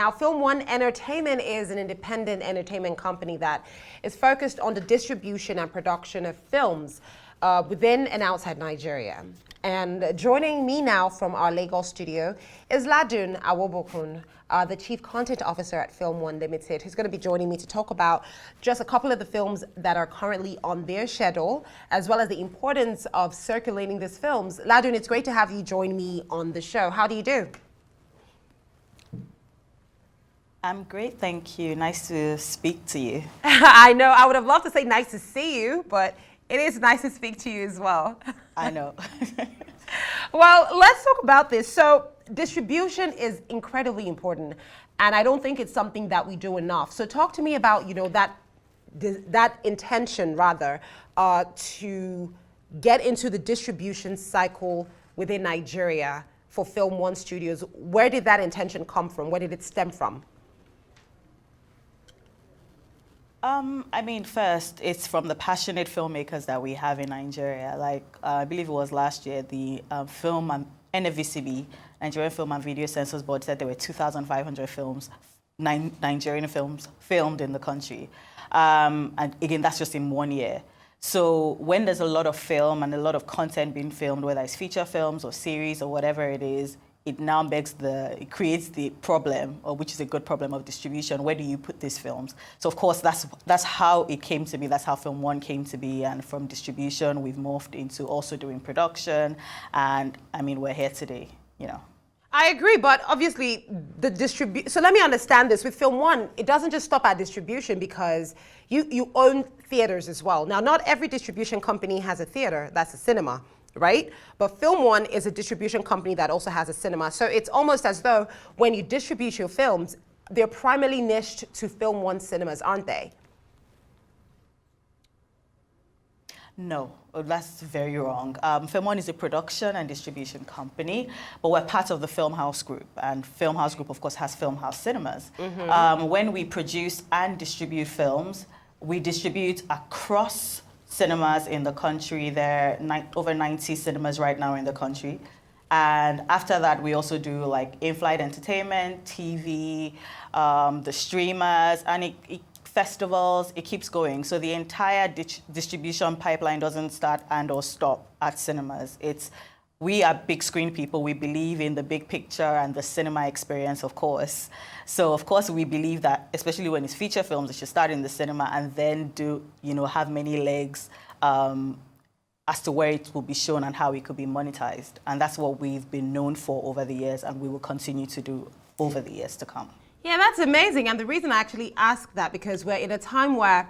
Now, Film One Entertainment is an independent entertainment company that is focused on the distribution and production of films within and outside Nigeria. And joining me now from our Lagos studio is Ladun Awobokun, the Chief Content Officer at Film One Limited, who's going to be joining me to talk about just a couple of the films that are currently on their schedule, as well as the importance of circulating these films. Ladun, it's great to have you join me on the show. How do you do? I'm great, thank you. Nice to speak to you. I know, I would have loved to say nice to see you, but it is nice to speak to you as well. I know. Well, let's talk about this. So distribution is incredibly important, and I don't think it's something that we do enough. So talk to me about, that intention rather to get into the distribution cycle within Nigeria for Film One Studios. Where did that intention come from? Where did it stem from? First, it's from the passionate filmmakers that we have in Nigeria. I believe it was last year, the NFVCB, Nigerian Film and Video Censors Board, said there were 2,500 films, Nigerian films, filmed in the country. And again, that's just in 1 year. So when there's a lot of film and a lot of content being filmed, whether it's feature films or series or whatever it is, it now it creates the problem, or which is a good problem, of distribution. Where do you put these films? So of course, that's how it came to be. That's how Film One came to be. And from distribution, we've morphed into also doing production. And we're here today, I agree, but obviously so let me understand this. With Film One, it doesn't just stop at distribution, because you own theaters as well. Now, not every distribution company has a theater, that's a cinema, right? But Film One is a distribution company that also has a cinema. So it's almost as though when you distribute your films, they're primarily niched to Film One cinemas, aren't they? No, that's very wrong. Film One is a production and distribution company, but we're part of the Film House Group. And Film House Group, of course, has Film House Cinemas. Mm-hmm. When we produce and distribute films, we distribute across cinemas in the country. There are over 90 cinemas right now in the country. And after that, we also do in-flight entertainment, TV, the streamers, and festivals, it keeps going. So the entire distribution pipeline doesn't start and or stop at cinemas. We are big screen people. We believe in the big picture and the cinema experience, of course. So, of course, we believe that, especially when it's feature films, it should start in the cinema and then have many legs as to where it will be shown and how it could be monetized. And that's what we've been known for over the years, and we will continue to do over the years to come. Yeah, that's amazing. And the reason I actually ask that, because we're in a time where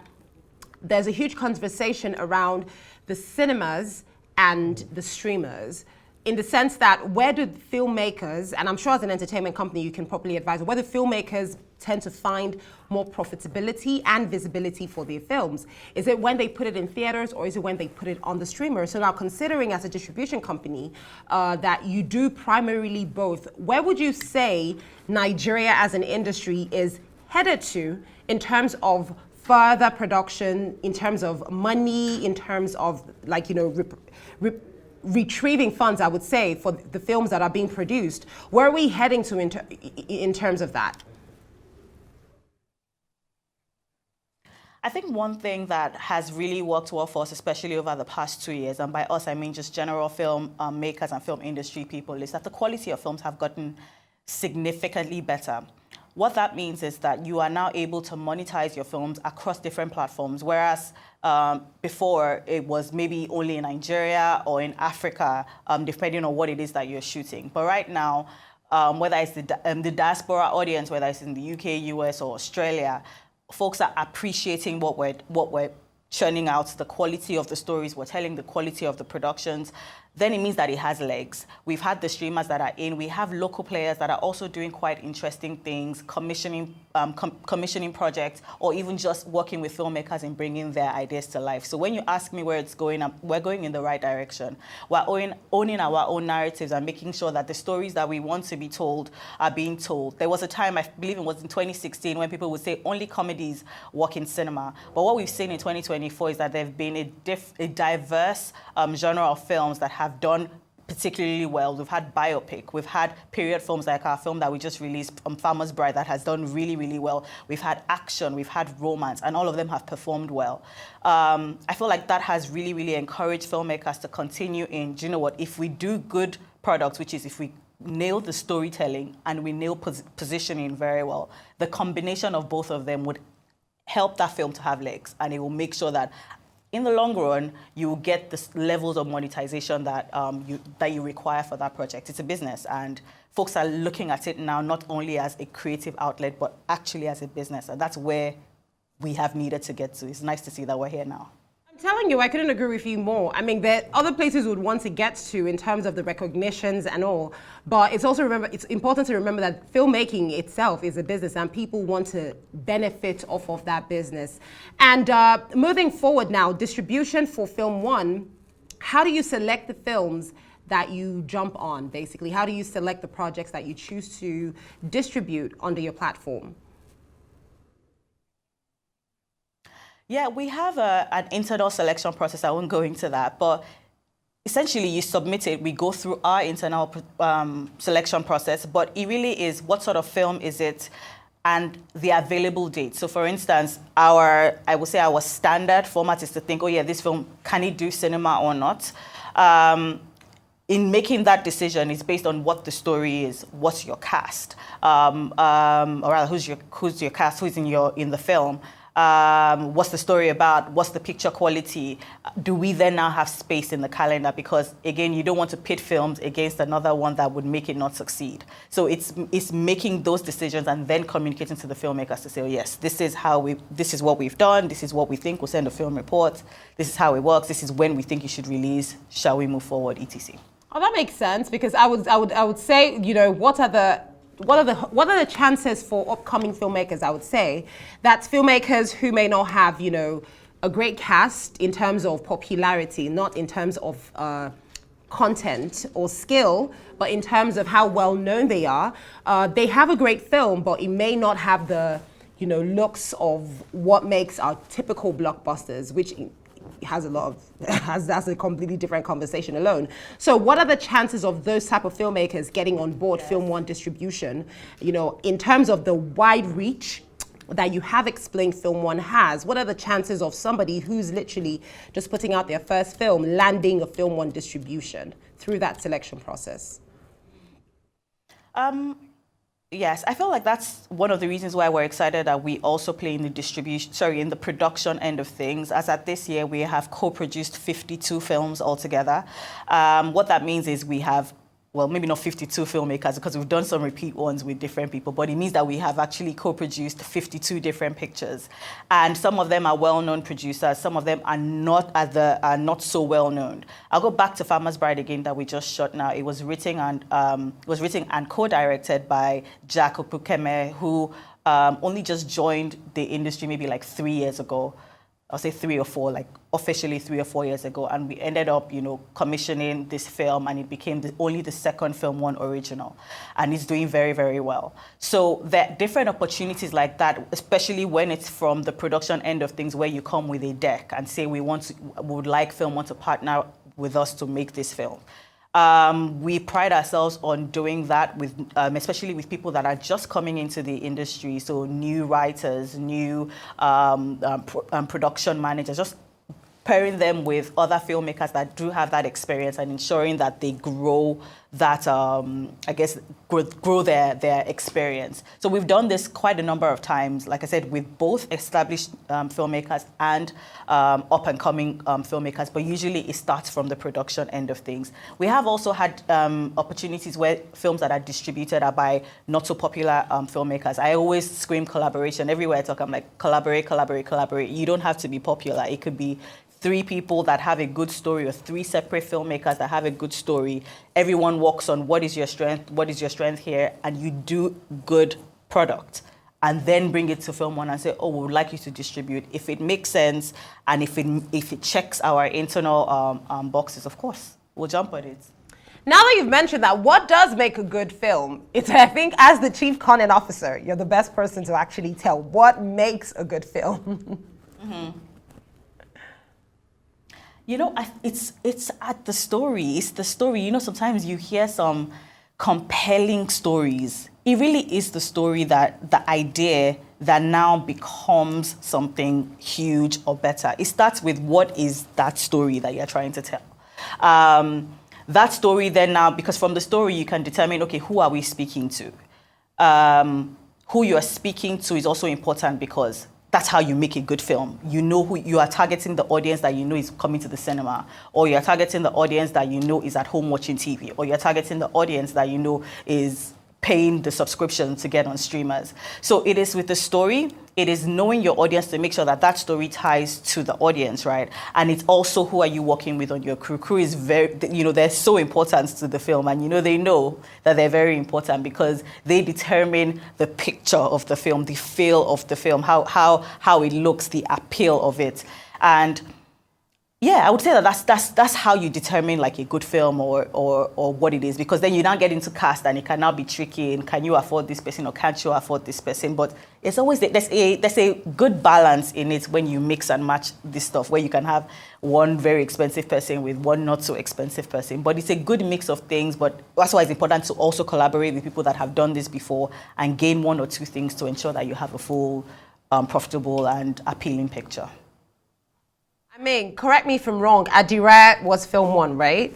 there's a huge conversation around the cinemas and the streamers, in the sense that where do filmmakers, and I'm sure as an entertainment company you can probably advise, whether filmmakers tend to find more profitability and visibility for their films? Is it when they put it in theaters, or is it when they put it on the streamer? So now, considering as a distribution company that you do primarily both, where would you say Nigeria as an industry is headed to in terms of further production, in terms of money, in terms of retrieving funds, I would say, for the films that are being produced? Where are we heading to in terms of that? I think one thing that has really worked well for us, especially over the past 2 years, and by us I mean just general film makers and film industry people, is that the quality of films have gotten significantly better. What that means is that you are now able to monetize your films across different platforms, whereas before it was maybe only in Nigeria or in Africa, depending on what it is that you're shooting. But right now, whether it's the diaspora audience, whether it's in the UK, US, or Australia, folks are appreciating what we're churning out, the quality of the stories we're telling, the quality of the productions. Then it means that it has legs. We've had the streamers that are in. We have local players that are also doing quite interesting things, commissioning projects, or even just working with filmmakers and bringing their ideas to life. So when you ask me where it's going, we're going in the right direction. We're owning our own narratives and making sure that the stories that we want to be told are being told. There was a time, I believe it was in 2016, when people would say only comedies work in cinema. But what we've seen in 2024 is that there have been a diverse genre of films that have done particularly well. We've had biopic. We've had period films like our film that we just released, Farmer's Bride, that has done really, really well. We've had action, we've had romance, and all of them have performed well. I feel like that has really, really encouraged filmmakers to continue in, do you know what, if we do good products, which is if we nail the storytelling and we nail positioning very well, the combination of both of them would help that film to have legs, and it will make sure that in the long run, you will get the levels of monetization that you require for that project. It's a business, and folks are looking at it now not only as a creative outlet, but actually as a business. And that's where we have needed to get to. It's nice to see that we're here now. I'm telling you, I couldn't agree with you more. I mean, there are other places we would want to get to in terms of the recognitions and all, but it's important to remember that filmmaking itself is a business, and people want to benefit off of that business. And moving forward now, distribution for Film One, how do you select the films that you jump on, basically? How do you select the projects that you choose to distribute under your platform? Yeah, we have an internal selection process. I won't go into that, but essentially you submit it. We go through our internal selection process, but it really is what sort of film is it and the available date. So for instance, I would say our standard format is to think, oh yeah, this film, can it do cinema or not? In making that decision, it's based on what the story is, what's your cast, or rather who's your cast, who's in the film. What's the story about? What's the picture quality? Do we then now have space in the calendar? Because again, you don't want to pit films against another one that would make it not succeed. So it's making those decisions and then communicating to the filmmakers to say, oh, yes, this is what we've done. This is what we think. We'll send a film report. This is how it works. This is when we think you should release. Shall we move forward, etc. Oh, that makes sense, because I would say, you know, what are the chances for upcoming filmmakers? I would say that's filmmakers who may not have, you know, a great cast in terms of popularity, not in terms of content or skill, but in terms of how well known they are. They have a great film, but it may not have the, you know, looks of what makes our typical blockbusters, which has a lot of, that's a completely different conversation alone. So what are the chances of those type of filmmakers getting on board Film One distribution, you know, in terms of the wide reach that you have explained Film One has? What are the chances of somebody who's literally just putting out their first film landing a Film One distribution through that selection process? Yes, I feel like that's one of the reasons why we're excited that we also play in the production end of things. As at this year, we have co-produced 52 films altogether. What that means is we have, well, maybe not 52 filmmakers because we've done some repeat ones with different people, but it means that we have actually co-produced 52 different pictures. And some of them are well-known producers, some of them are not so well-known. I'll go back to Farmer's Bride again that we just shot now. It was written and co-directed by Jack Opukeme, who only just joined the industry maybe like 3 years ago. I'll say 3 or 4, like officially 3 or 4 years ago, and we ended up, you know, commissioning this film, and it became only the second Film One original, and it's doing very, very well. So there are different opportunities like that, especially when it's from the production end of things, where you come with a deck and say we would like Film One to partner with us to make this film. We pride ourselves on doing that with, especially with people that are just coming into the industry. So new writers, new production managers, just pairing them with other filmmakers that do have that experience and ensuring that they grow that, grow their experience. So we've done this quite a number of times, like I said, with both established filmmakers and up-and-coming filmmakers, but usually it starts from the production end of things. We have also had opportunities where films that are distributed are by not-so-popular filmmakers. I always scream collaboration. Everywhere I talk, I'm like, collaborate, collaborate, collaborate. You don't have to be popular. It could be 3 people that have a good story or 3 separate filmmakers that have a good story. Everyone works on what is your strength here, and you do good product. And then bring it to Film One and say, oh, we would like you to distribute. If it makes sense and if it checks our internal boxes, of course, we'll jump on it. Now that you've mentioned that, what does make a good film? It's, I think, as the chief content officer, you're the best person to actually tell what makes a good film. Mm-hmm. You know, it's at the story. It's the story. You know, sometimes you hear some compelling stories. It really is the story, that the idea that now becomes something huge or better. It starts with, what is that story that you're trying to tell? That story then now, because from the story you can determine, okay, who are we speaking to? Who you are speaking to is also important, because that's how you make a good film. You know who you are targeting, the audience that you know is coming to the cinema, or you're targeting the audience that you know is at home watching TV, or you're targeting the audience that you know is paying the subscription to get on streamers. So it is with the story, it is knowing your audience to make sure that that story ties to the audience, right? And it's also, who are you working with on your crew? Crew is very, you know, they're so important to the film, and you know, they know that they're very important because they determine the picture of the film, the feel of the film, how it looks, the appeal of it. And yeah, I would say that that's how you determine like a good film or what it is, because then you now get into cast, and it can now be tricky, and can you afford this person or can't you afford this person? But it's always, there's a good balance in it when you mix and match this stuff, where you can have one very expensive person with one not so expensive person. But it's a good mix of things, but that's why it's important to also collaborate with people that have done this before and gain one or two things to ensure that you have a full, profitable and appealing picture. I mean, correct me if I'm wrong, Adire was film 1, right?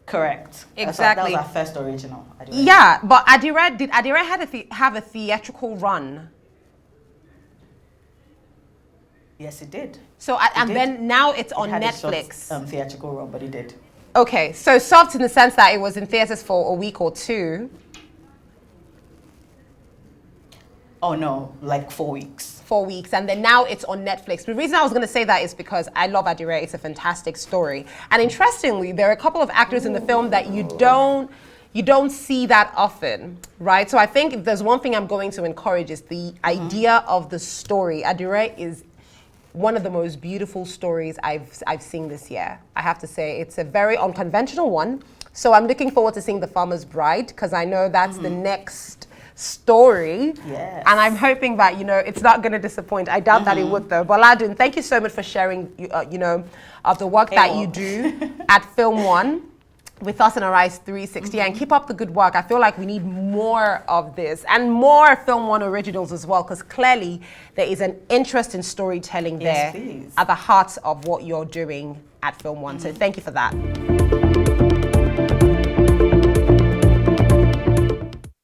Correct. Exactly. That was our first original. Adire. Yeah, but did Adire have a theatrical run? Yes, it did. So, then now it's on Netflix. A short, theatrical run, but it did. Okay, so soft in the sense that it was in theaters for a week or two. Oh no, like 4 weeks. 4 weeks, and then now it's on Netflix. The reason I was going to say that is because I love Adire. It's a fantastic story, and interestingly, there are a couple of actors in the film that you don't see that often, right? So I think if there's one thing I'm going to encourage is the idea of the story. Adire is one of the most beautiful stories I've seen this year. I have to say, it's a very unconventional one. So I'm looking forward to seeing The Farmer's Bride, because I know that's the next story. Yes. And I'm hoping that, you know, it's not going to disappoint. I doubt that it would, though. But Ladun, thank you so much for sharing, you know, of the work that you do at Film One with us in Arise 360, and keep up the good work. I feel like we need more of this and more Film One originals as well, because clearly there is an interest in storytelling there at the heart of what you're doing at Film One. So thank you for that.